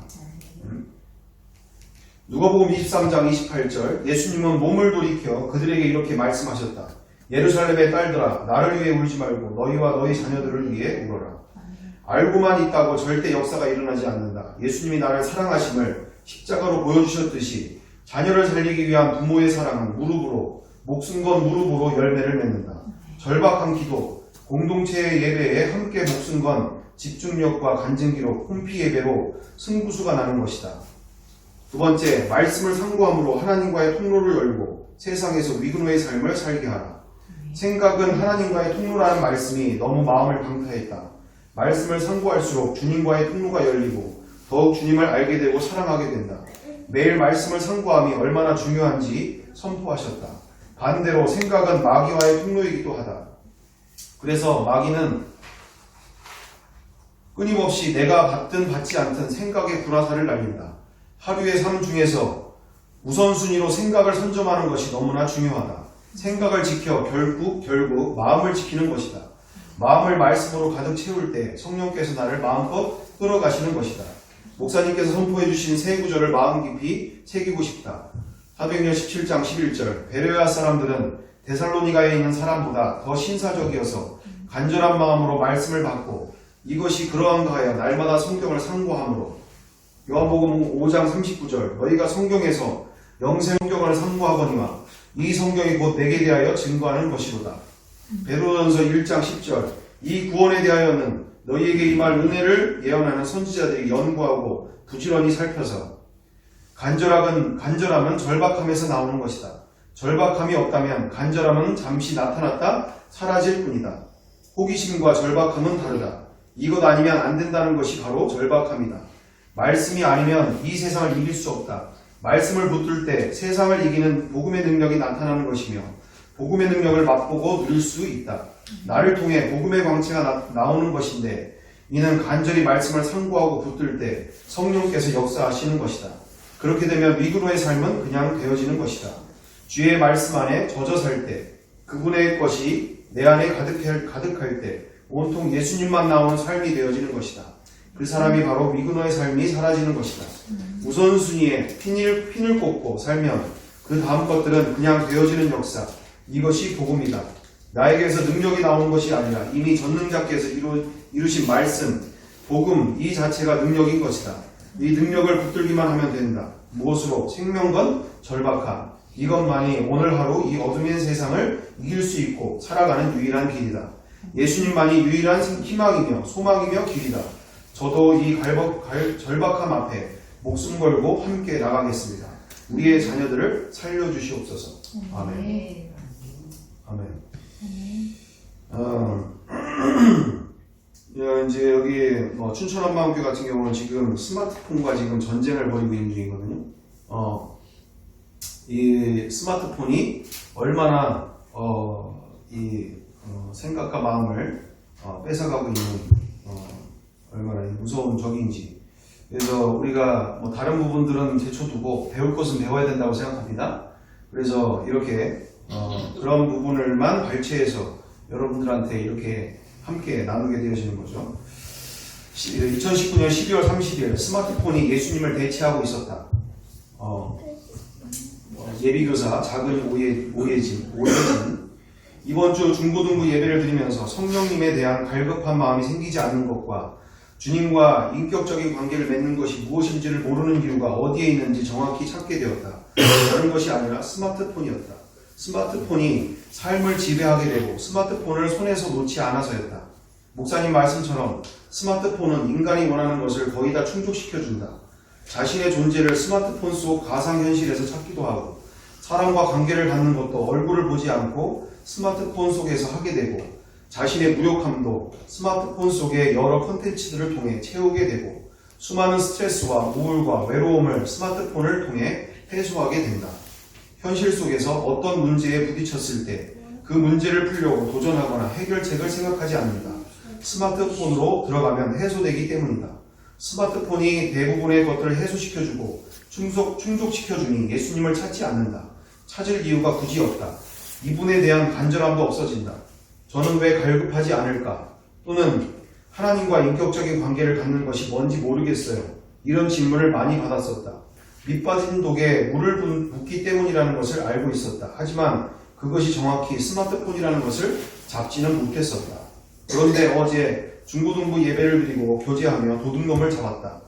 누가복음 23장 28절 예수님은 몸을 돌이켜 그들에게 이렇게 말씀하셨다. 예루살렘의 딸들아 나를 위해 울지 말고 너희와 너희 자녀들을 위해 울어라. 알고만 있다고 절대 역사가 일어나지 않는다. 예수님이 나를 사랑하심을 십자가로 보여주셨듯이 자녀를 살리기 위한 부모의 사랑은 목숨 건 무릎으로 열매를 맺는다. 절박한 기도, 공동체의 예배에 함께 목숨 건 집중력과 간증기록, 홈피 예배로 승부수가 나는 것이다. 두 번째, 말씀을 상고함으로 하나님과의 통로를 열고 세상에서 위근호의 삶을 살게 하라. 생각은 하나님과의 통로라는 말씀이 너무 마음을 강타했다. 말씀을 상고할수록 주님과의 통로가 열리고 더욱 주님을 알게 되고 사랑하게 된다. 매일 말씀을 상고함이 얼마나 중요한지 선포하셨다. 반대로 생각은 마귀와의 통로이기도 하다. 그래서 마귀는 끊임없이 내가 받든 받지 않든 생각의 불화살을 날린다. 하루의 삶 중에서 우선순위로 생각을 선점하는 것이 너무나 중요하다. 생각을 지켜 결국 마음을 지키는 것이다. 마음을 말씀으로 가득 채울 때 성령께서 나를 마음껏 끌어가시는 것이다. 목사님께서 선포해 주신 세 구절을 마음 깊이 새기고 싶다. 사도행전 17장 11절 베레아 사람들은 데살로니가에 있는 사람보다 더 신사적이어서 간절한 마음으로 말씀을 받고 이것이 그러한가 하여 날마다 성경을 상고함으로. 요한복음 5장 39절 너희가 성경에서 영생 성경을 상고하거니와 이 성경이 곧 내게 대하여 증거하는 것이로다. 베드로전서 1장 10절 이 구원에 대하여는 너희에게 임할 은혜를 예언하는 선지자들이 연구하고 부지런히 살펴서 간절함은 절박함에서 나오는 것이다. 절박함이 없다면 간절함은 잠시 나타났다 사라질 뿐이다. 호기심과 절박함은 다르다. 이것 아니면 안 된다는 것이 바로 절박함이다. 말씀이 아니면 이 세상을 이길 수 없다. 말씀을 붙들 때 세상을 이기는 복음의 능력이 나타나는 것이며 복음의 능력을 맛보고 누릴 수 있다. 나를 통해 복음의 광채가 나오는 것인데 이는 간절히 말씀을 상고하고 붙들 때 성령께서 역사하시는 것이다. 그렇게 되면 위그노의 삶은 그냥 되어지는 것이다. 주의 말씀 안에 젖어 살 때 그분의 것이 내 안에 가득할 때 온통 예수님만 나오는 삶이 되어지는 것이다. 그 사람이 바로 위그노의 삶이 사라지는 것이다. 우선순위에 핀을 꽂고 살면 그 다음 것들은 그냥 되어지는 역사. 이것이 복음이다. 나에게서 능력이 나오는 것이 아니라 이미 전능자께서 이루신 말씀, 복음 이 자체가 능력인 것이다. 이 능력을 붙들기만 하면 된다. 무엇으로? 생명건 절박함. 이것만이 오늘 하루 이 어둠의 세상을 이길 수 있고 살아가는 유일한 길이다. 예수님만이 유일한 희망이며 소망이며 길이다. 저도 이 절박함 앞에 목숨 걸고 함께 나가겠습니다. 우리의 자녀들을 살려주시옵소서. 아멘. 아멘. 이제 여기 춘천한마음교회 같은 경우는 지금 스마트폰과 지금 전쟁을 벌이고 있는 중이거든요. 이 스마트폰이 얼마나 생각과 마음을 뺏어가고 있는 얼마나 무서운 적인지. 그래서 우리가 다른 부분들은 제쳐두고 배울 것은 배워야 된다고 생각합니다. 그래서 이렇게 그런 부분을만 발췌해서 여러분들한테 이렇게 함께 나누게 되어지는 거죠. 2019년 12월 30일 스마트폰이 예수님을 대체하고 있었다. 예비교사 작은 오해진 이번 주 중고등부 예배를 드리면서 성령님에 대한 갈급한 마음이 생기지 않는 것과 주님과 인격적인 관계를 맺는 것이 무엇인지를 모르는 이유가 어디에 있는지 정확히 찾게 되었다. 다른 것이 아니라 스마트폰이었다. 스마트폰이 삶을 지배하게 되고 스마트폰을 손에서 놓지 않아서였다. 목사님 말씀처럼 스마트폰은 인간이 원하는 것을 거의 다 충족시켜준다. 자신의 존재를 스마트폰 속 가상현실에서 찾기도 하고 사람과 관계를 갖는 것도 얼굴을 보지 않고 스마트폰 속에서 하게 되고 자신의 무력함도 스마트폰 속의 여러 콘텐츠들을 통해 채우게 되고 수많은 스트레스와 우울과 외로움을 스마트폰을 통해 해소하게 된다. 현실 속에서 어떤 문제에 부딪혔을 때 그 문제를 풀려고 도전하거나 해결책을 생각하지 않는다. 스마트폰으로 들어가면 해소되기 때문이다. 스마트폰이 대부분의 것들을 해소시켜주고 충족시켜주니 예수님을 찾지 않는다. 찾을 이유가 굳이 없다. 이분에 대한 간절함도 없어진다. 저는 왜 갈급하지 않을까? 또는 하나님과 인격적인 관계를 갖는 것이 뭔지 모르겠어요. 이런 질문을 많이 받았었다. 밑빠진 독에 물을 붓기 때문이라는 것을 알고 있었다. 하지만 그것이 정확히 스마트폰이라는 것을 잡지는 못했었다. 그런데 어제 중고등부 예배를 드리고 교제하며 도둑놈을 잡았다.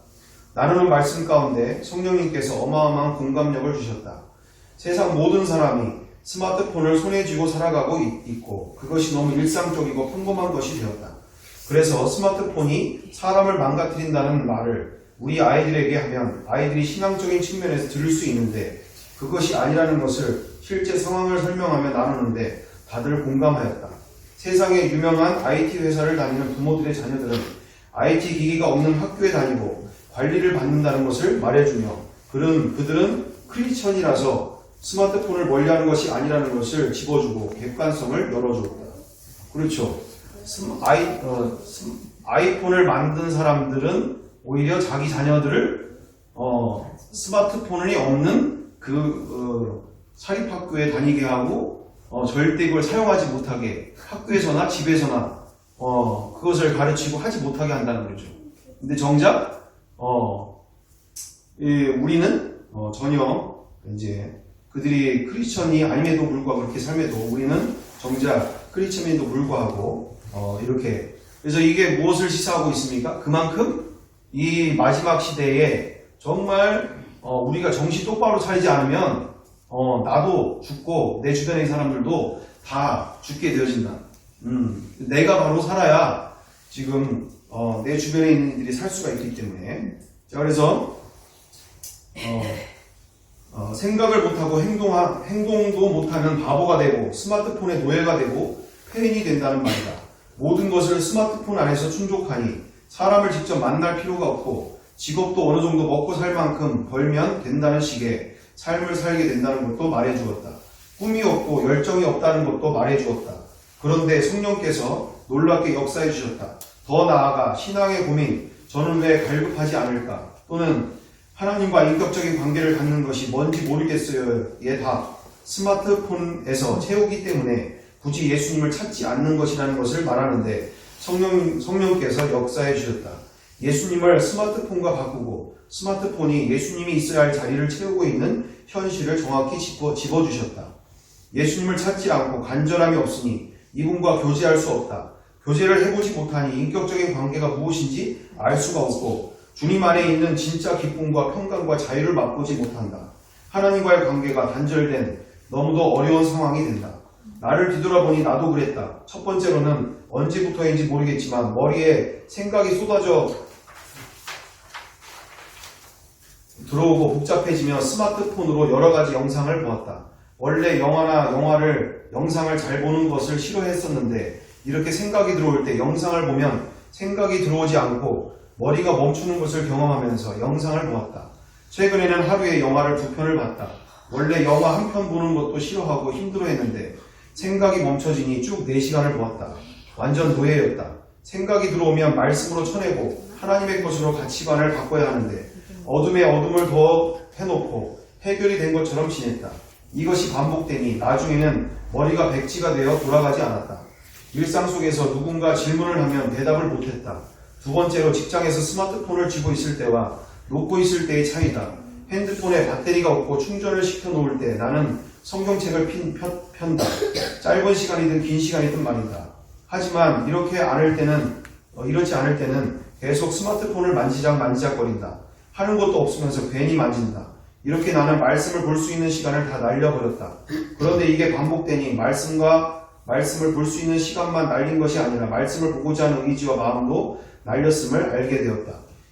나누는 말씀 가운데 성령님께서 어마어마한 공감력을 주셨다. 세상 모든 사람이 스마트폰을 손에 쥐고 살아가고 있고 그것이 너무 일상적이고 평범한 것이 되었다. 그래서 스마트폰이 사람을 망가뜨린다는 말을 우리 아이들에게 하면 아이들이 신앙적인 측면에서 들을 수 있는데 그것이 아니라는 것을 실제 상황을 설명하며 나누는데 다들 공감하였다. 세상에 유명한 IT 회사를 다니는 부모들의 자녀들은 IT 기기가 없는 학교에 다니고 관리를 받는다는 것을 말해주며 그들은 크리스천이라서 스마트폰을 멀리하는 것이 아니라는 것을 집어주고 객관성을 열어주었다. 그렇죠. 아이폰을 만든 사람들은 오히려 자기 자녀들을 스마트폰이 없는 사립학교에 다니게 하고 절대 이걸 사용하지 못하게 학교에서나 집에서나 그것을 가르치고 하지 못하게 한다는 거죠. 근데 정작 우리는 전혀 이제 그들이 크리스천이 아님에도 불구하고 그렇게 삶에도 우리는 정작 크리스천임에도 불구하고 이렇게. 그래서 이게 무엇을 시사하고 있습니까? 그만큼 이 마지막 시대에 정말 우리가 정신 똑바로 차리지 않으면 나도 죽고 내 주변의 사람들도 다 죽게 되어진다. 내가 바로 살아야 지금 내 주변에 있는 이들이 살 수가 있기 때문에. 자, 그래서 생각을 못하고 행동도 못하는 바보가 되고 스마트폰의 노예가 되고 폐인이 된다는 말이다. 모든 것을 스마트폰 안에서 충족하니 사람을 직접 만날 필요가 없고 직업도 어느 정도 먹고 살 만큼 벌면 된다는 식의 삶을 살게 된다는 것도 말해주었다. 꿈이 없고 열정이 없다는 것도 말해주었다. 그런데 성령께서 놀랍게 역사해 주셨다. 더 나아가 신앙의 고민, 저는 왜 갈급하지 않을까? 또는 하나님과 인격적인 관계를 갖는 것이 뭔지 모르겠어요의 답. 스마트폰에서 채우기 때문에 굳이 예수님을 찾지 않는 것이라는 것을 말하는데 성령께서 역사해 주셨다. 예수님을 스마트폰과 바꾸고 스마트폰이 예수님이 있어야 할 자리를 채우고 있는 현실을 정확히 집어주셨다. 예수님을 찾지 않고 간절함이 없으니 이분과 교제할 수 없다. 교제를 해보지 못하니 인격적인 관계가 무엇인지 알 수가 없고 주님 안에 있는 진짜 기쁨과 평강과 자유를 맛보지 못한다. 하나님과의 관계가 단절된 너무도 어려운 상황이 된다. 나를 뒤돌아보니 나도 그랬다. 첫 번째로는 언제부터인지 모르겠지만 머리에 생각이 쏟아져 들어오고 복잡해지며 스마트폰으로 여러 가지 영상을 보았다. 원래 영상을 잘 보는 것을 싫어했었는데 이렇게 생각이 들어올 때 영상을 보면 생각이 들어오지 않고 머리가 멈추는 것을 경험하면서 영상을 보았다. 최근에는 하루에 영화를 2편을 봤다. 원래 영화 1편 보는 것도 싫어하고 힘들어했는데 생각이 멈춰지니 쭉 4시간을 보았다. 완전 노예였다. 생각이 들어오면 말씀으로 쳐내고 하나님의 것으로 가치관을 바꿔야 하는데 어둠에 어둠을 더 해놓고 해결이 된 것처럼 지냈다. 이것이 반복되니 나중에는 머리가 백지가 되어 돌아가지 않았다. 일상 속에서 누군가 질문을 하면 대답을 못했다. 두 번째로 직장에서 스마트폰을 쥐고 있을 때와 놓고 있을 때의 차이다. 핸드폰에 배터리가 없고 충전을 시켜놓을 때 나는 성경책을 편다. 짧은 시간이든 긴 시간이든 말이다. 하지만 이렇지 않을 때는 계속 스마트폰을 만지작거린다. 하는 것도 없으면서 괜히 만진다. 이렇게 나는 말씀을 볼 수 있는 시간을 다 날려버렸다. 그런데 이게 반복되니 말씀을 볼 수 있는 시간만 날린 것이 아니라 말씀을 보고자 하는 의지와 마음도 날렸음을 알게 되었다.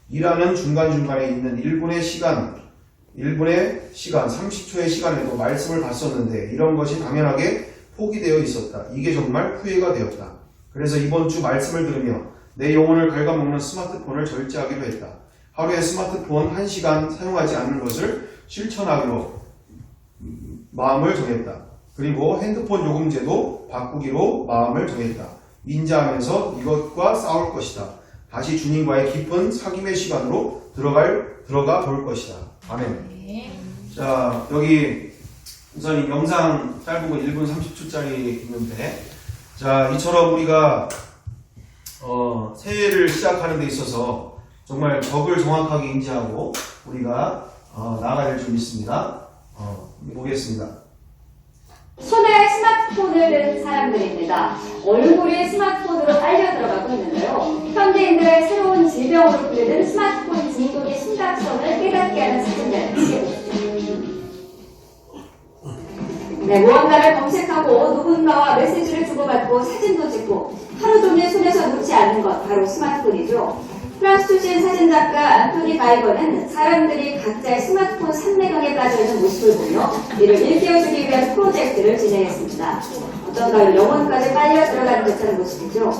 일하는 중간중간에 있는 1분의 시간 30초의 시간에도 말씀을 봤었는데 이런 것이 당연하게 포기되어 있었다. 이게 정말 후회가 되었다. 그래서 이번 주 말씀을 들으며 내 영혼을 갉아먹는 스마트폰을 절제하기로 했다. 하루에 스마트폰 1시간 사용하지 않는 것을 실천하기로 마음을 정했다. 그리고 핸드폰 요금제도 바꾸기로 마음을 정했다. 인자하면서 이것과 싸울 것이다. 다시 주님과의 깊은 사귐의 시간으로 들어가 볼 것이다. 아멘. 네. 자, 여기 우선 이 영상 짧은 거 1분 30초짜리 있는데, 자, 이처럼 우리가 새해를 시작하는 데 있어서 정말 적을 정확하게 인지하고 우리가 나아가야 될 줄 믿습니다. 보겠습니다. 손에 스마트폰을 든 사람들입니다. 얼굴이 스마트폰으로 빨려 들어가고 있는데요. 현대인들의 새로운 질병으로 불리는 스마트폰 중독의 심각성을 깨닫게 하는 사진들. 네, 무언가를 검색하고 누군가와 메시지를 주고받고 사진도 찍고 하루 종일 손에서 놓지 않는 것, 바로 스마트폰이죠. 프랑스 출신 사진작가 안토니 바이거는 사람들이 각자의 스마트폰 삼매경에 빠져있는 모습을 보며 이를 일깨워주기 위한 프로젝트를 진행했습니다. 어떤가요? 영혼까지 빨려 들어가는 듯한 모습이죠.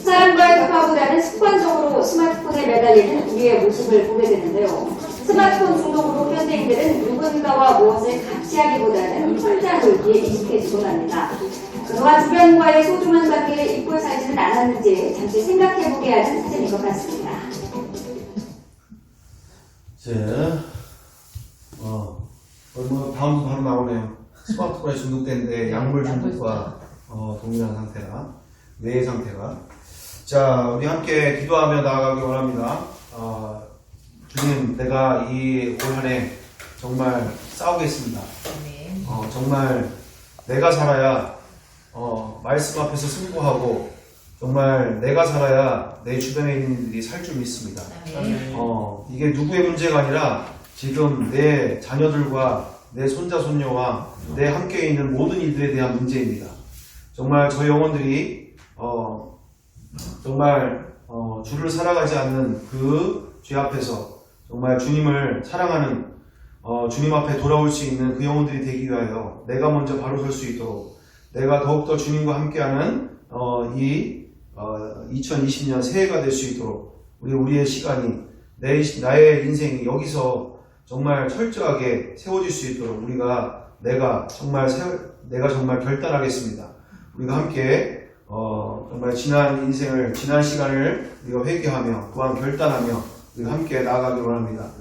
사람과의 대화보다는 습관적으로 스마트폰에 매달리는 우리의 모습을 보게 되는데요. 스마트폰 중독으로 현대인들은 누군가와 무엇을 같이 하기보다는 혼자 놀기에 익숙해지곤 합니다. 그동안 주변과의 소중한 관계를 잊고 살지는 않았는지 잠시 생각해보게 하는 사진인 것 같습니다. 다음도 바로 나오네요. 스마트폰에 중독된데 약물 중독과 동일한 상태라, 뇌의 상태가. 자, 우리 함께 기도하며 나아가기 원합니다. 주님, 내가 이 올 한 해 정말 싸우겠습니다. 정말 내가 살아야 말씀 앞에서 승부하고 정말 내가 살아야 내 주변에 있는 이들이 살 줄 믿습니다. 이게 누구의 문제가 아니라 지금 내 자녀들과 내 손자, 손녀와 내 함께 있는 모든 이들에 대한 문제입니다. 정말 저 영혼들이, 정말, 주를 살아가지 않는 그 죄 앞에서 정말 주님을 사랑하는, 주님 앞에 돌아올 수 있는 그 영혼들이 되기 위하여 내가 먼저 바로 설 수 있도록 내가 더욱더 주님과 함께하는, 2020년 새해가 될 수 있도록 우리의 시간이 나의 인생이 여기서 정말 철저하게 세워질 수 있도록 내가 정말 결단하겠습니다. 우리가 함께 정말 지난 시간을 우리가 회개하며 또한 결단하며 우리가 함께 나아가기 원합니다.